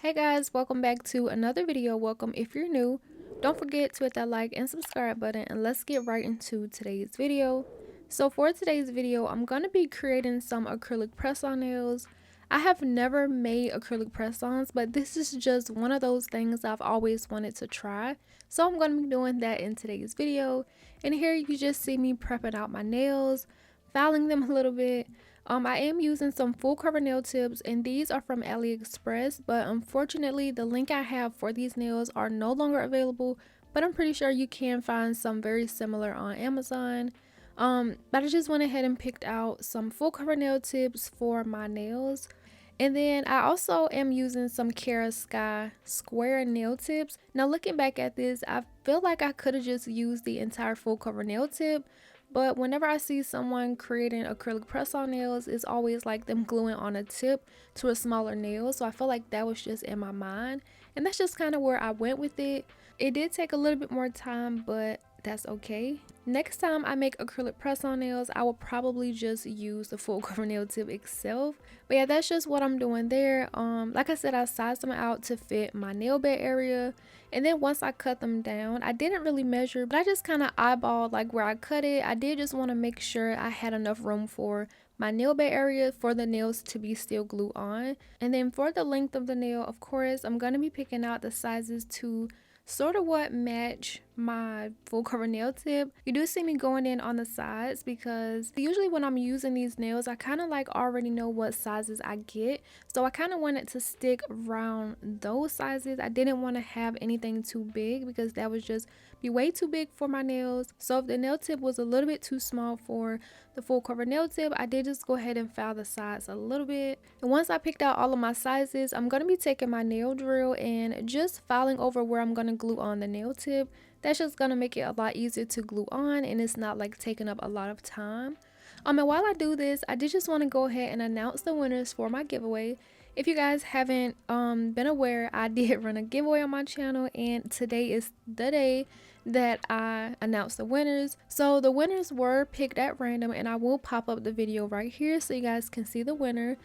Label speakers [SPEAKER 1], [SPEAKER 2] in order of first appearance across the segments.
[SPEAKER 1] Hey guys, welcome back to another video. Welcome if you're new. Don't forget to hit that like and subscribe button, and let's get right into today's video. So for today's video, I'm going to be creating some acrylic press-on nails. I have never made acrylic press-ons, but this is just one of those things I've always wanted to try. So I'm going to be doing that in today's video. And here you just see me prepping out my nails, filing them a little bit. I am using some full cover nail tips, and these are from AliExpress, but unfortunately the link I have for these nails are no longer available, but I'm pretty sure you can find some very similar on Amazon. But I just went ahead and picked out some full cover nail tips for my nails. And then I also am using some 𝚙𝚘𝚘𝚍𝚞 square nail tips. Now looking back at this, I feel like I could have just used the entire full cover nail tip. But whenever I see someone creating acrylic press-on nails, it's always like them gluing on a tip to a smaller nail. So I feel like that was just in my mind. And that's just kind of where I went with it. It did take a little bit more time, but that's okay. Next time I make acrylic press-on nails, I will probably just use the full cover nail tip itself. But yeah, that's just what I'm doing there. Like I said, I sized them out to fit my nail bed area. And then once I cut them down, I didn't really measure, but I just kind of eyeballed like where I cut it. I did just want to make sure I had enough room for my nail bed area for the nails to be still glued on. And then for the length of the nail, of course, I'm going to be picking out the sizes to sort of what match my full cover nail tip. You do see me going in on the sides because usually when I'm using these nails, I kind of like already know what sizes I get, so I kind of wanted to stick around those sizes. I didn't want to have anything too big because that would just be way too big for my nails. So if the nail tip was a little bit too small for the full cover nail tip, I did just go ahead and file the sides a little bit. And once I picked out all of my sizes, I'm going to be taking my nail drill and just filing over where I'm going to glue on the nail tip. That's just going to make it a lot easier to glue on, and it's not like taking up a lot of time. And while I do this, I did just want to go ahead and announce the winners for my giveaway. If you guys haven't been aware, I did run a giveaway on my channel, and today is the day that I announced the winners. So the winners were picked at random, and I will pop up the video right here so you guys can see the winner.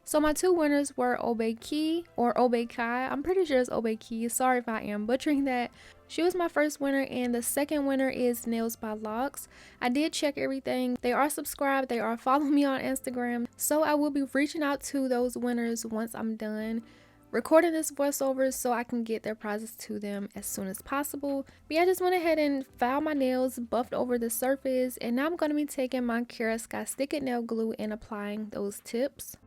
[SPEAKER 1] So my two winners were 𝕚𝕚𝕐𝒐 or 𝕚𝕚𝒐𝒑𝒐𝒏. I'm pretty sure it's 𝕚𝕚𝒐𝒐𝒏. Sorry if I am butchering that. She was my first winner, and the second winner is Nails by Locks. I did check everything. They are subscribed. They are following me on Instagram. So I will be reaching out to those winners once I'm done recording this voiceover so I can get their prizes to them as soon as possible. But yeah, I just went ahead and filed my nails, buffed over the surface, and now I'm going to be taking my 𝚙𝚘𝚘𝚍 Stick It Nail Glue and applying those tips.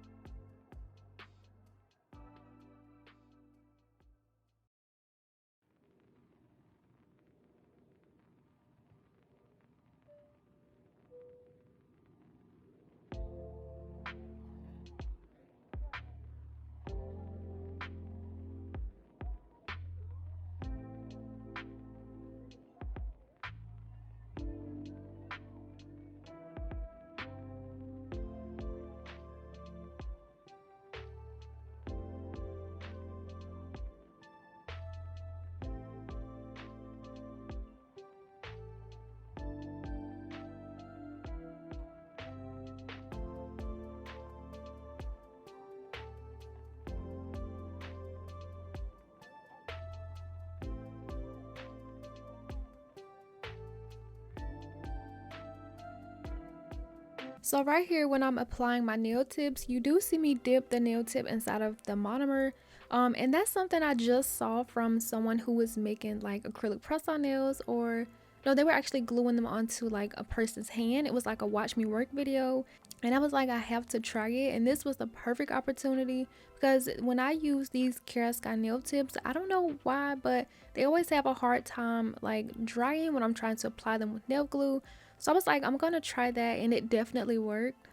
[SPEAKER 1] So right here, when I'm applying my nail tips, you do see me dip the nail tip inside of the monomer. And that's something I just saw from someone who was making like acrylic press-on nails, or no, they were actually gluing them onto like a person's hand. It was like a watch me work video, and I was like, I have to try it. And this was the perfect opportunity because when I use these 𝚙𝚘𝚘𝚍𝚞 nail tips, I don't know why, but they always have a hard time like drying when I'm trying to apply them with nail glue. So I was like, I'm gonna try that, and it definitely worked.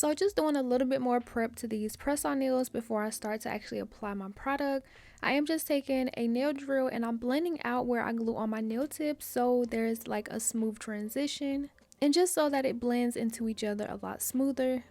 [SPEAKER 1] So just doing a little bit more prep to these press-on nails before I start to actually apply my product. I am just taking a nail drill and I'm blending out where I glue on my nail tips so there's like a smooth transition and just so that it blends into each other a lot smoother.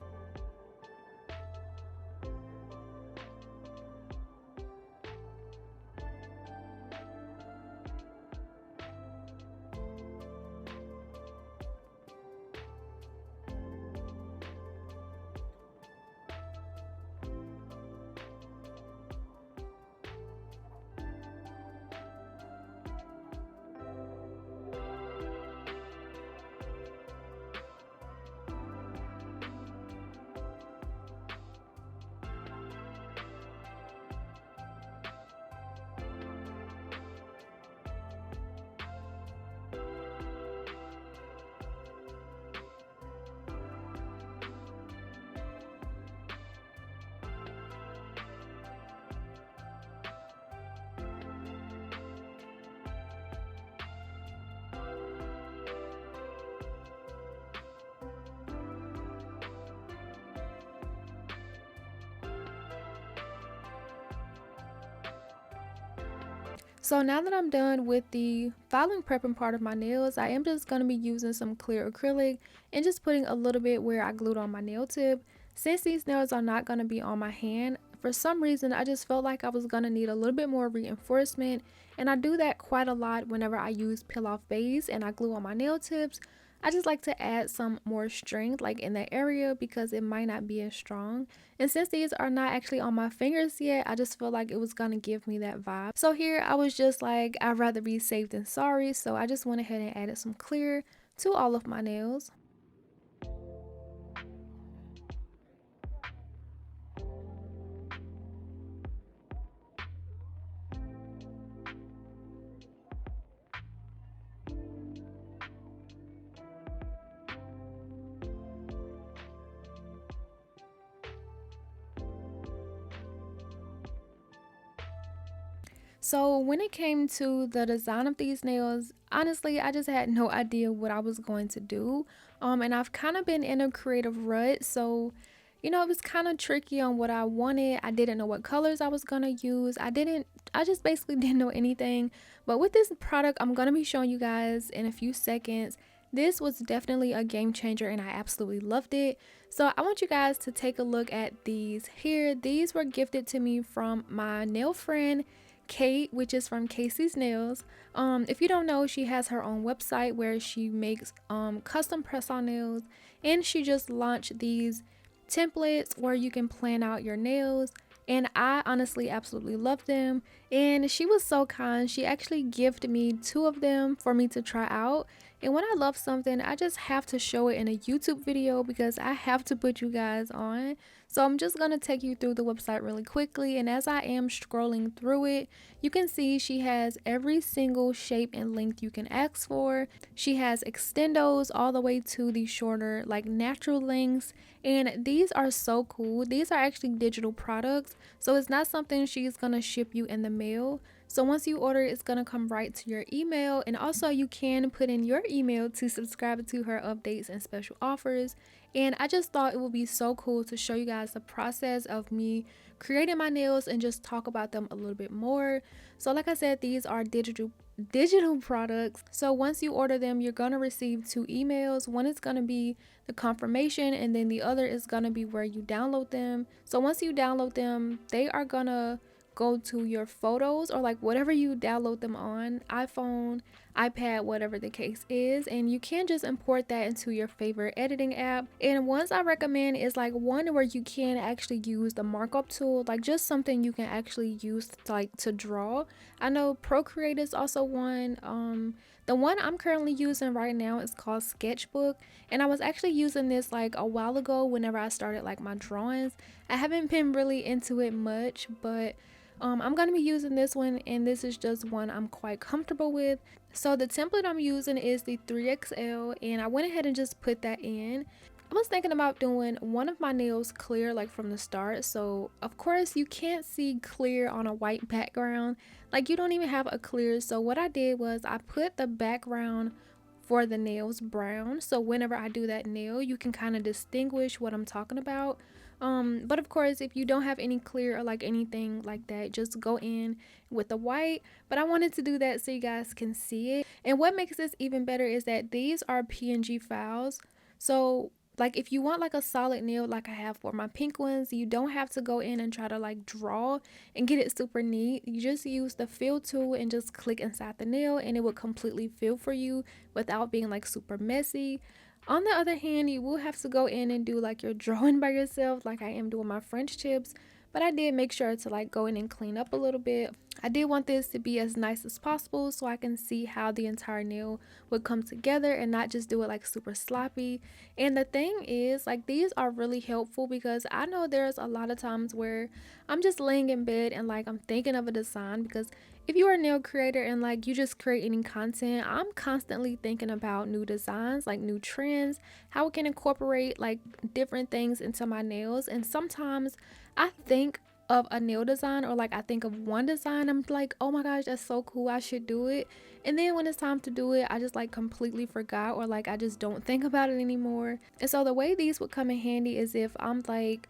[SPEAKER 1] So now that I'm done with the filing prepping part of my nails, I am just going to be using some clear acrylic and just putting a little bit where I glued on my nail tip. Since these nails are not going to be on my hand, for some reason I just felt like I was going to need a little bit more reinforcement, and I do that quite a lot whenever I use peel off base and I glue on my nail tips. I just like to add some more strength like in that area because it might not be as strong. And since these are not actually on my fingers yet, I just felt like it was going to give me that vibe. So here I was just like, I'd rather be safe than sorry. So I just went ahead and added some clear to all of my nails. So when it came to the design of these nails, honestly, I just had no idea what I was going to do. And I've kind of been in a creative rut, so it was kind of tricky on what I wanted. I didn't know what colors I was going to use. I just basically didn't know anything. But with this product, I'm going to be showing you guys in a few seconds. This was definitely a game changer and I absolutely loved it. So I want you guys to take a look at these here. These were gifted to me from my nail friend, Kate, which is from Casey's Nails. If you don't know, she has her own website where she makes custom press-on nails, and she just launched these templates where you can plan out your nails, and I honestly absolutely love them. And she was so kind, she actually gifted me 2 of them for me to try out. And when I love something, I just have to show it in a YouTube video because I have to put you guys on. So I'm just going to take you through the website really quickly, and as I am scrolling through it, you can see she has every single shape and length you can ask for. She has extendos all the way to the shorter like natural lengths, and these are so cool. These are actually digital products, so it's not something she's going to ship you in the mail. So once you order, it's going to come right to your email, and also you can put in your email to subscribe to her updates and special offers. And I just thought it would be so cool to show you guys the process of me creating my nails and just talk about them a little bit more. So like I said, these are digital products. So once you order them, you're going to receive 2 emails. One is going to be the confirmation, and then the other is going to be where you download them. So once you download them, they are going to go to your photos or like whatever you download them on, iPhone, iPad, whatever the case is, and you can just import that into your favorite editing app. And ones I recommend is like one where you can actually use the markup tool, like just something you can actually use to draw. I know Procreate is also one. The one I'm currently using right now is called Sketchbook, and I was actually using this like a while ago whenever I started like my drawings. I haven't been really into it much, but I'm going to be using this one, and this is just one I'm quite comfortable with. So the template I'm using is the 3XL, and I went ahead and just put that in. I was thinking about doing one of my nails clear like from the start, so of course you can't see clear on a white background, like you don't even have a clear. So what I did was I put the background for the nails brown, so whenever I do that nail you can kind of distinguish what I'm talking about. But of course, if you don't have any clear or like anything like that, just go in with the white. But I wanted to do that so you guys can see it. And what makes this even better is that these are PNG files. So like if you want like a solid nail like I have for my pink ones, you don't have to go in and try to like draw and get it super neat. You just use the fill tool and just click inside the nail and it will completely fill for you without being like super messy. On the other hand, you will have to go in and do like your drawing by yourself like I am doing my French tips, but I did make sure to like go in and clean up a little bit. I did want this to be as nice as possible so I can see how the entire nail would come together and not just do it like super sloppy. And the thing is, like, these are really helpful because I know there's a lot of times where I'm just laying in bed and like I'm thinking of a design, because if you are a nail creator and like you just create any content, I'm constantly thinking about new designs, like new trends, how it can incorporate like different things into my nails. And sometimes I think of a nail design, or like I think of one design, I'm like, oh my gosh, that's so cool, I should do it. And then when it's time to do it, I just like completely forgot, or like I just don't think about it anymore. And so the way these would come in handy is if I'm like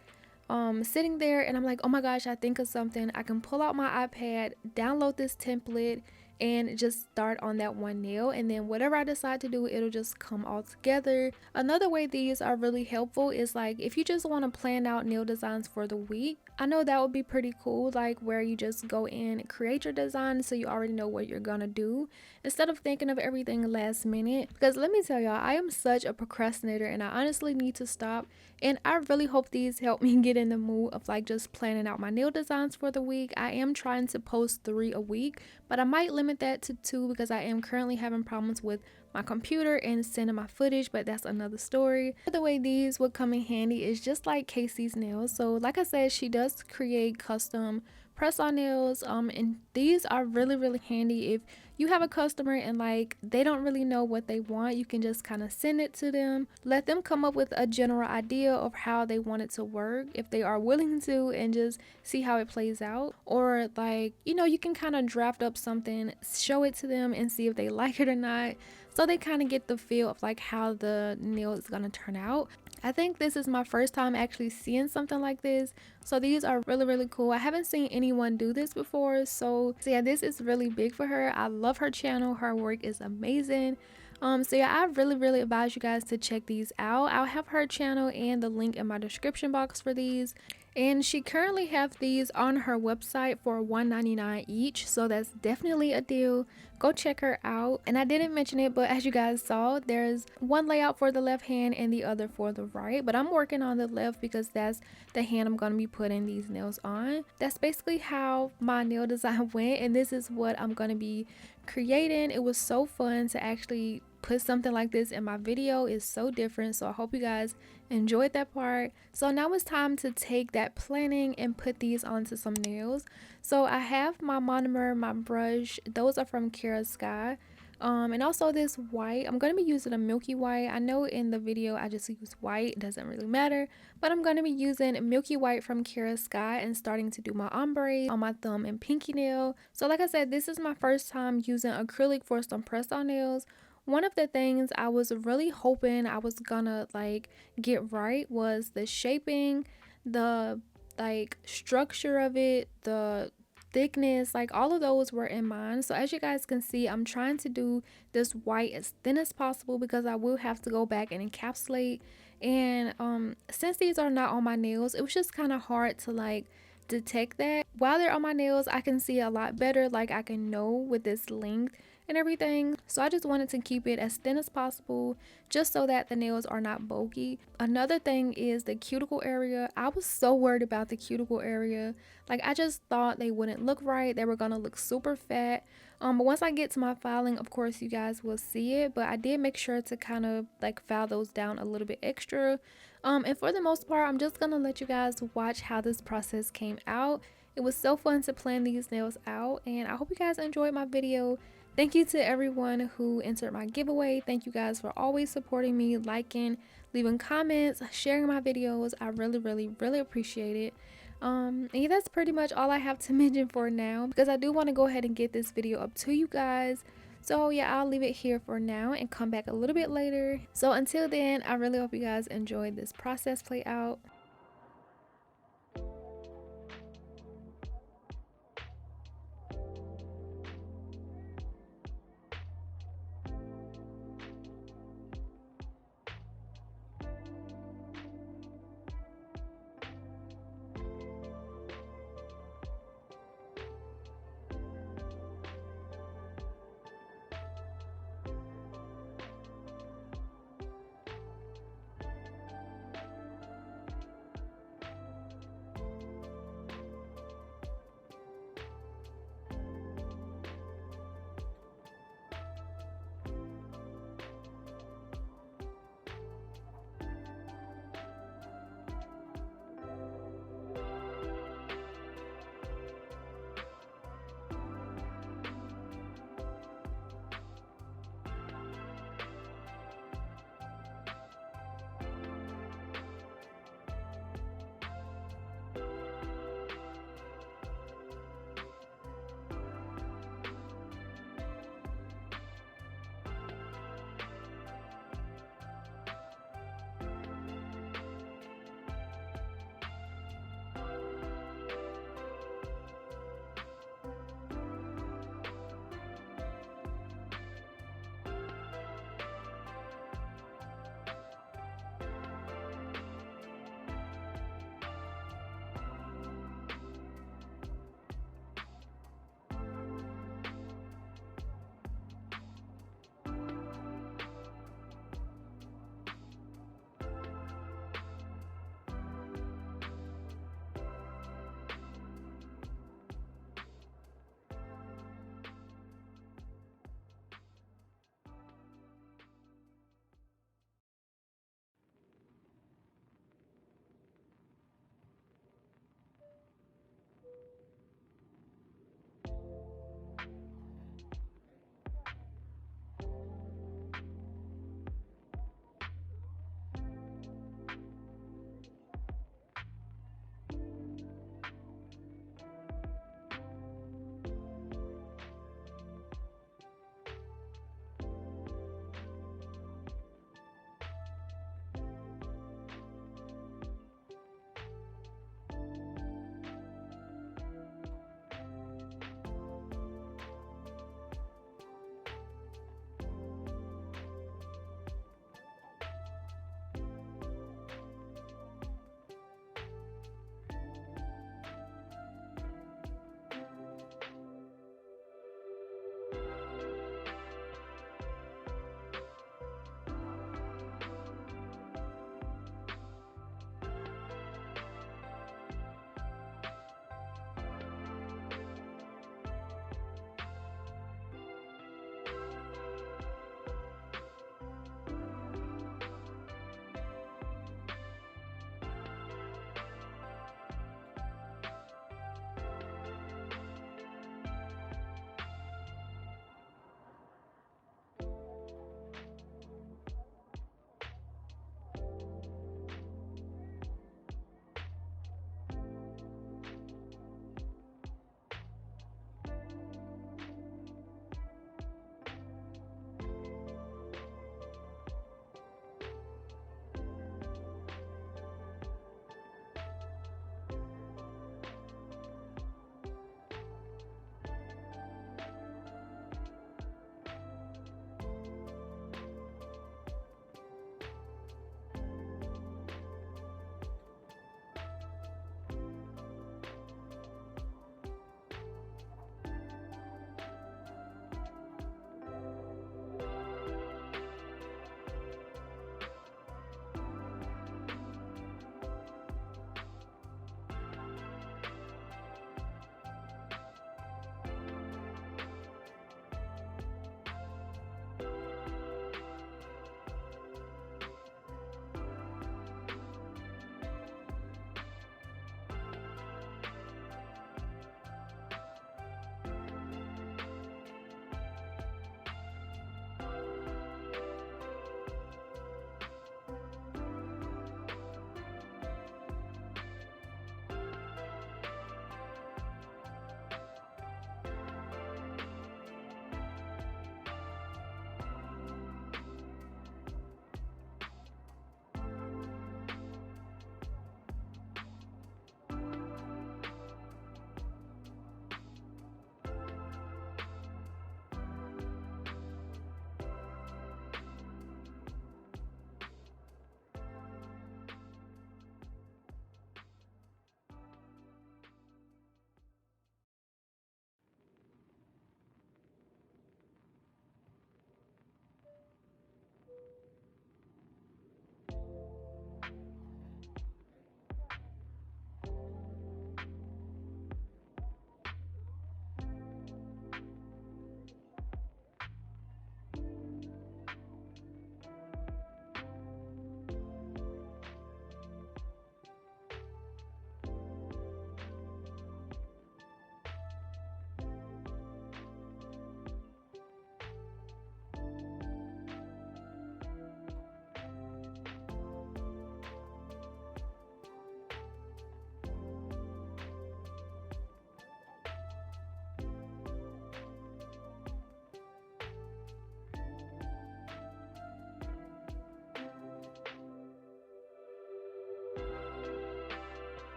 [SPEAKER 1] sitting there and I'm like, oh my gosh, I think of something, I can pull out my iPad, download this template, and just start on that one nail, and then whatever I decide to do, it'll just come all together. Another way these are really helpful is like if you just want to plan out nail designs for the week. I know that would be pretty cool, like where you just go in and create your design so you already know what you're gonna do instead of thinking of everything last minute. Because let me tell y'all, I am such a procrastinator and I honestly need to stop. And I really hope these help me get in the mood of like just planning out my nail designs for the week. I am trying to post 3 a week, but I might limit that to 2 because I am currently having problems with my computer and sending my footage, but that's another story. The way these would come in handy is just like Casey's nails. So like I said, she does create custom press-on nails, and these are really handy if you have a customer and like they don't really know what they want. You can just kind of send it to them, let them come up with a general idea of how they want it to work if they are willing to, and just see how it plays out. Or like, you know, you can kind of draft up something, show it to them and see if they like it or not, so they kind of get the feel of like how the nail is gonna turn out. I think this is my first time actually seeing something like this, so these are really cool. I haven't seen anyone do this before, so yeah, this is really big for her. I love her channel, her work is amazing. So yeah, I really advise you guys to check these out. I'll have her channel and the link in my description box for these. And she currently have these on her website for $1.99 each, so that's definitely a deal. Go check her out. And I didn't mention it, but as you guys saw, there's one layout for the left hand and the other for the right, but I'm working on the left because that's the hand I'm going to be putting these nails on. That's basically how my nail design went, and this is what I'm going to be creating. It was so fun to actually put something like this in my video. It's so different, so I hope you guys enjoyed that part. So now it's time to take that planning and put these onto some nails. So I have my monomer, my brush, those are from 𝚙𝚘𝚘𝚍, and also this white. I'm going to be using a milky white. I know in the video I just use white, it doesn't really matter, but I'm going to be using milky white from 𝚙𝚘𝚘𝚍 and starting to do my ombre on my thumb and pinky nail. So like I said, this is my first time using acrylic for some press-on nails. One of the things I was really hoping I was gonna like get right was the shaping, the like structure of it, the thickness, like all of those were in mind. So as you guys can see, I'm trying to do this white as thin as possible because I will have to go back and encapsulate. And since these are not on my nails, it was just kind of hard to like detect that. While they're on my nails, I can see a lot better, like I can know with this length and everything. So I just wanted to keep it as thin as possible just so that the nails are not bulky. Another thing is the cuticle area. I was so worried about the cuticle area. Like I just thought they wouldn't look right. They were gonna look super fat. But once I get to my filing, of course you guys will see it, but I did make sure to kind of like file those down a little bit extra. And for the most part, I'm just gonna let you guys watch how this process came out. It was so fun to plan these nails out, and I hope you guys enjoyed my video. Thank you to everyone who entered my giveaway. Thank you guys for always supporting me, liking, leaving comments, sharing my videos. I really appreciate it. And yeah, that's pretty much all I have to mention for now, because I do want to go ahead and get this video up to you guys. So yeah, I'll leave it here for now and come back a little bit later. So until then, I really hope you guys enjoyed this process play out.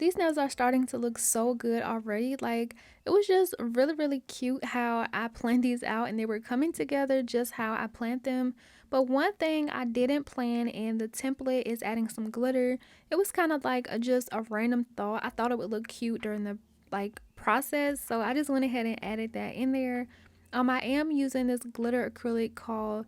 [SPEAKER 1] These nails are starting to look so good already. Like, it was just really cute how I planned these out, and they were coming together just how I planned them. But one thing I didn't plan, and the template is adding some glitter. It was kind of like just a random thought. I thought it would look cute during the process, so I just went ahead and added that in there. I am using this glitter acrylic called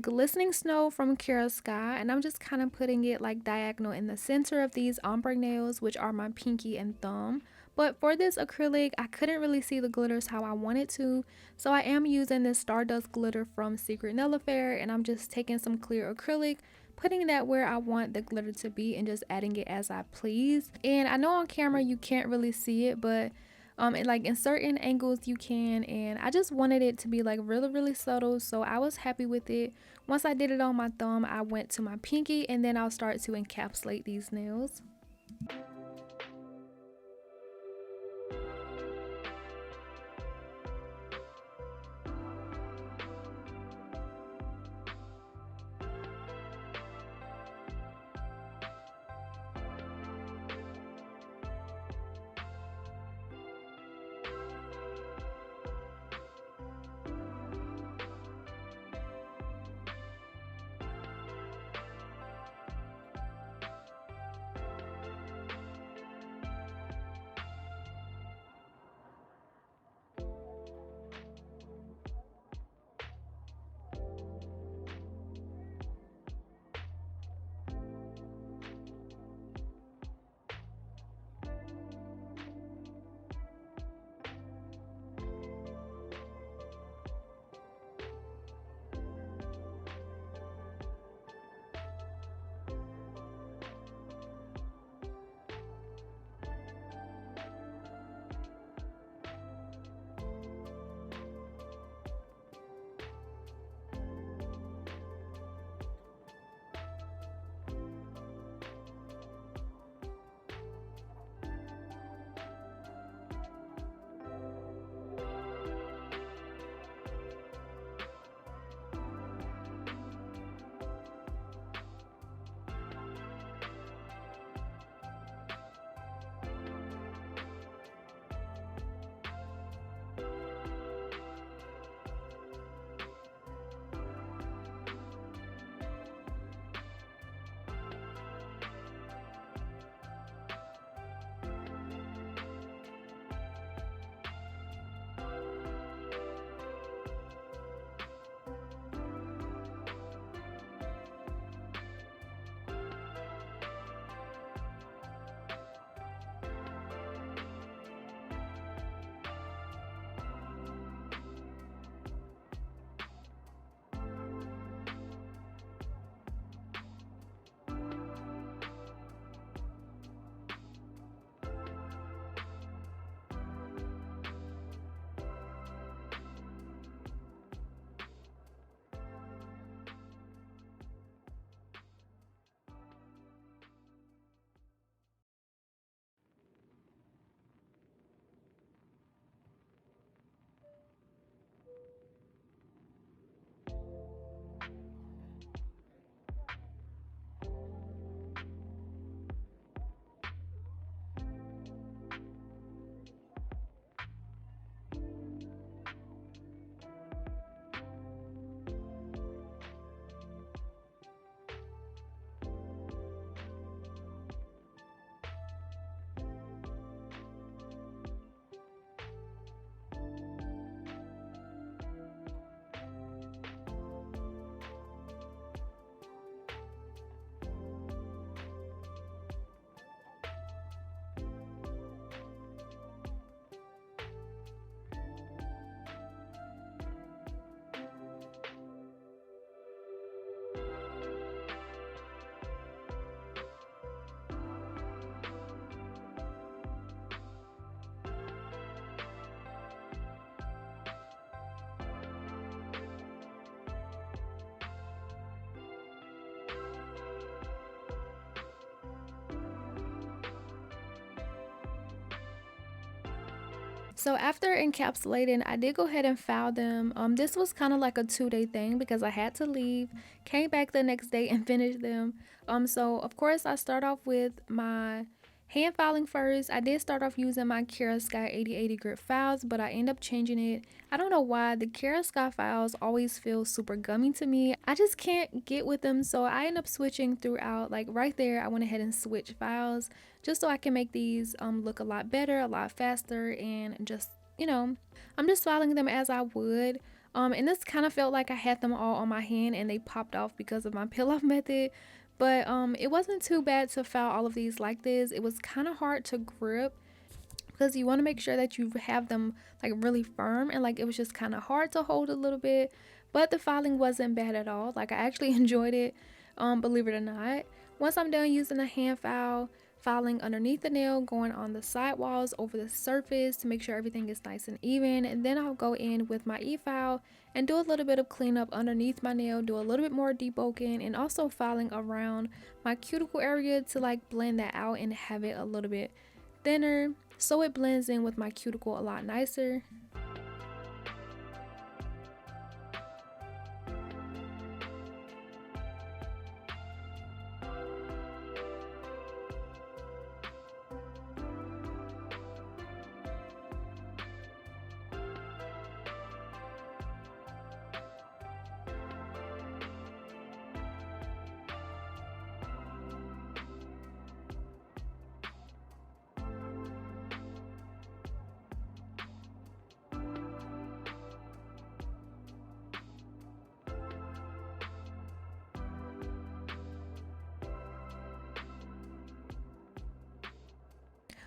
[SPEAKER 1] glistening snow from Ksky, and I'm just kind of putting it like diagonal in the center of these ombre nails, which are my pinky and thumb. But for this acrylic, I couldn't really see the glitters how I wanted to, so I am using this Stardust glitter from Secret Nail Affair, and I'm just taking some clear acrylic, putting that where I want the glitter to be, and just adding it as I please. And I know on camera you can't really see it, but like in certain angles you can, and I just wanted it to be like really subtle, so I was happy with it. Once I did it on my thumb, I went to my pinky, and then I'll start to encapsulate these nails. So after encapsulating, I did go ahead and file them. This was kind of like a 2-day thing because I had to leave, came back the next day and finished them. So of course I start off with my Hand filing first, I did start off using my 𝚙𝚚𝚘𝚍𝚞 8080 grit files, but I end up changing it. I don't know why, the 𝚙𝚚𝚘𝚍 files always feel super gummy to me. I just can't get with them, so I end up switching throughout. Like right there, I went ahead and switched files just so I can make these look a lot better, a lot faster, and just, you know, I'm just filing them as I would. And this kind of felt like I had them all on my hand and they popped off because of my peel off method. But it wasn't too bad to file all of these like this. It was kind of hard to grip because you want to make sure that you have them like really firm, and like it was just kind of hard to hold a little bit. But the filing wasn't bad at all. Like I actually enjoyed it, believe it or not. Once I'm done using the hand file, filing underneath the nail, going on the side walls over the surface to make sure everything is nice and even, and then I'll go in with my e-file and do a little bit of cleanup underneath my nail, do a little bit more debulking, and also filing around my cuticle area to like blend that out and have it a little bit thinner so it blends in with my cuticle a lot nicer.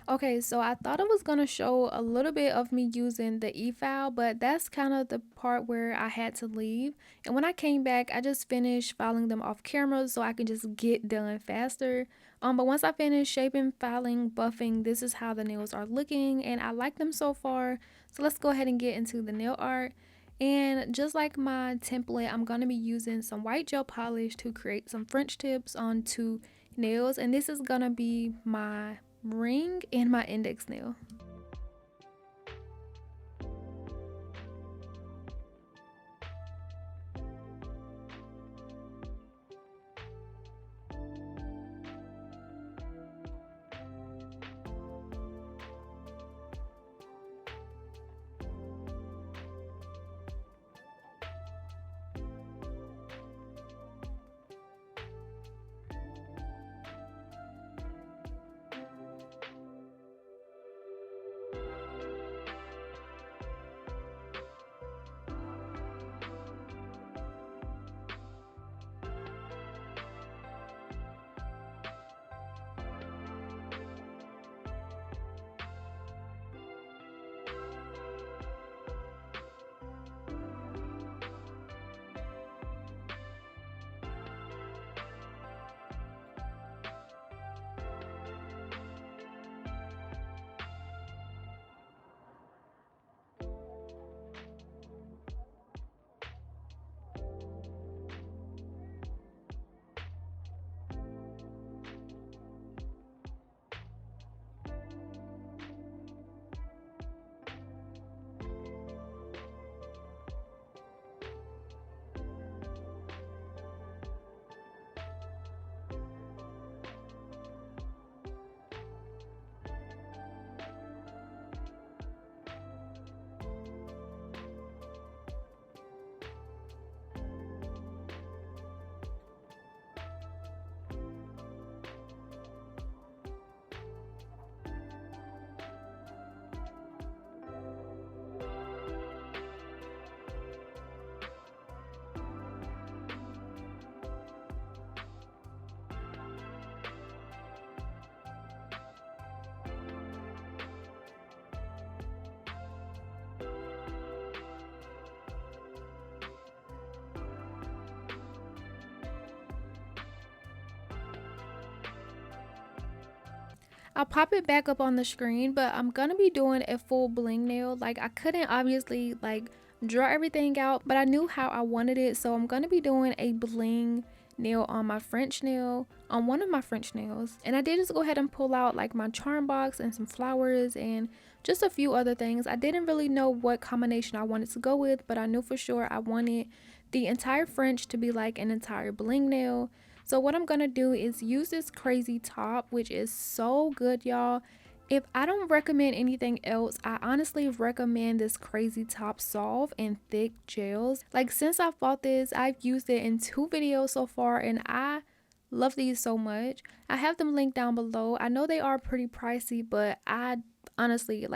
[SPEAKER 1] Okay, so I thought I was going to show a little bit of me using the e-file, but that's kind of the part where I had to leave. And when I came back, I just finished filing them off camera so I can just get done faster. But once I finished shaping, filing, buffing, this is how the nails are looking, and I like them so far. So let's go ahead and get into the nail art. And just like my template, I'm going to be using some white gel polish to create some French tips on 2 nails, and this is going to be my ring and my index nail. I'll pop it back up on the screen, but I'm gonna be doing a full bling nail. Like I couldn't obviously like draw everything out, but I knew how I wanted it, so I'm gonna be doing a bling nail on my French nail, on one of my French nails. And I did just go ahead and pull out like my charm box and some flowers and just a few other things. I didn't really know what combination I wanted to go with, but I knew for sure I wanted the entire French to be like an entire bling nail. So what I'm gonna do is use this crazy top, which is so good, y'all. If I don't recommend anything else, I honestly recommend this crazy top solve and thick gels. Like, since I bought this, I've used it in 2 videos so far, and I love these so much. I have them linked down below. I know they are pretty pricey, but I honestly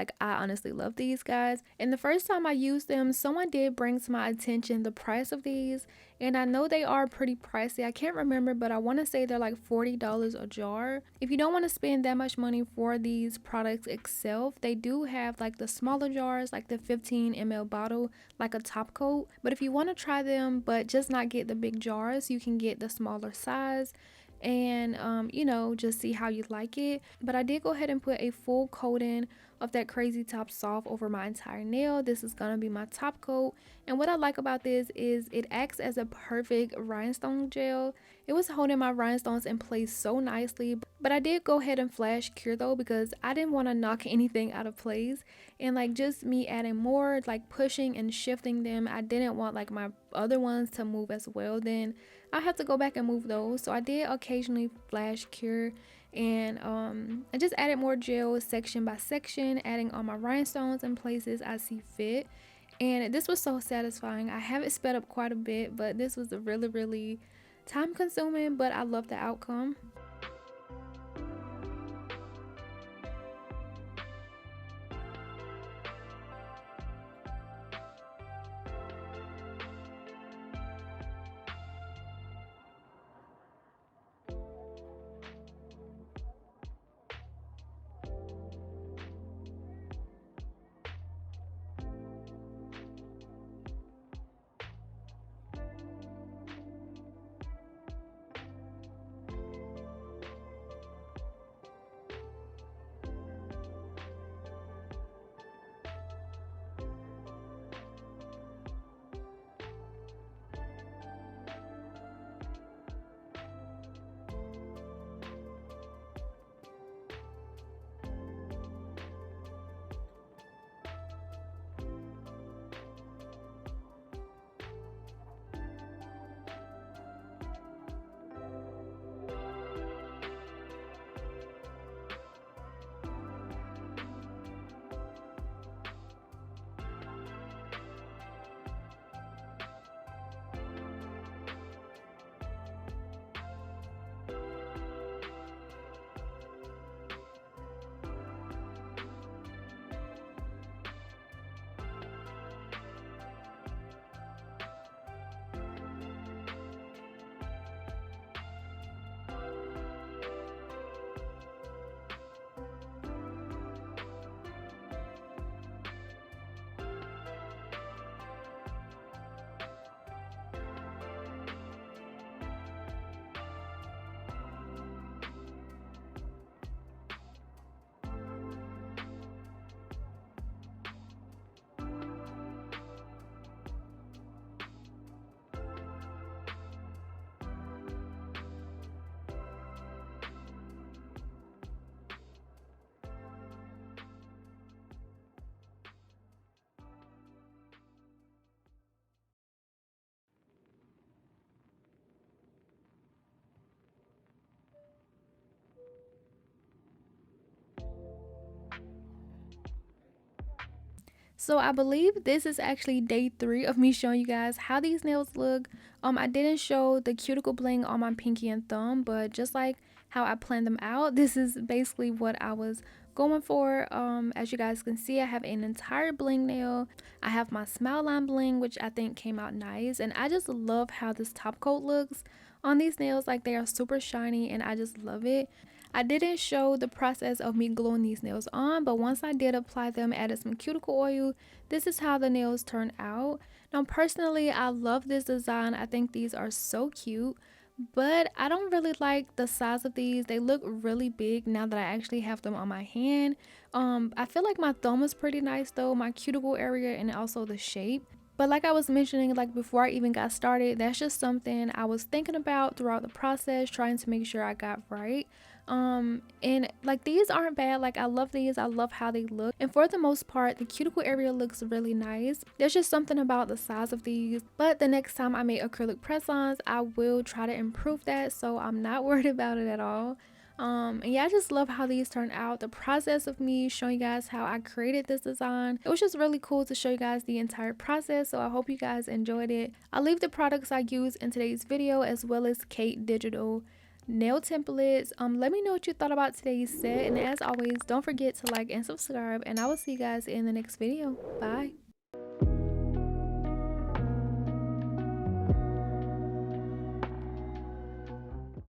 [SPEAKER 1] love these, guys. And the first time I used them, someone did bring to my attention the price of these, and I know they are pretty pricey. I can't remember, but I want to say they're like $40 a jar. If you don't want to spend that much money for these products itself, they do have like the smaller jars, like the 15 ml bottle, like a top coat. But if you want to try them but just not get the big jars, you can get the smaller size and you know, just see how you like it. But I did go ahead and put a full coating of that crazy top soft over my entire nail. This is gonna be my top coat, and what I like about this is it acts as a perfect rhinestone gel. It was holding my rhinestones in place so nicely, but I did go ahead and flash cure though, because I didn't want to knock anything out of place. And like, just me adding more, like pushing and shifting them, I didn't want like my other ones to move as well. Then I have to go back and move those. So I did occasionally flash cure, and I just added more gel section by section, adding all my rhinestones in places I see fit. And this was so satisfying. I have it sped up quite a bit, but this was a really time consuming, but I love the outcome. So I believe this is actually day 3 of me showing you guys how these nails look. I didn't show the cuticle bling on my pinky and thumb, but just like how I planned them out, this is basically what I was going for. As you guys can see, I have an entire bling nail. I have my smile line bling, which I think came out nice, and I just love how this top coat looks on these nails. Like, they are super shiny and I just love it. I didn't show the process of me gluing these nails on, but once I did apply them, added some cuticle oil, this is how the nails turned out. Now personally, I love this design. I think these are so cute, but I don't really like the size of these. They look really big now that I actually have them on my hand. I feel like my thumb is pretty nice though, my cuticle area, and also the shape. But like I was mentioning, like before I even got started, that's just something I was thinking about throughout the process, trying to make sure I got right. And like these aren't bad. Like I love these. I love how they look, and for the most part the cuticle area looks really nice. There's just something about the size of these, but the next time I make acrylic press-ons I will try to improve that, so I'm not worried about it at all. And yeah, I just love how these turned out. The process of me showing you guys how I created this design, it was just really cool to show you guys the entire process, so I hope you guys enjoyed it. I'll leave the products I use in today's video as well as Kate Digital nail templates. Let me know what you thought about today's set, and as always don't forget to like and subscribe, and I will see you guys in the next video. Bye.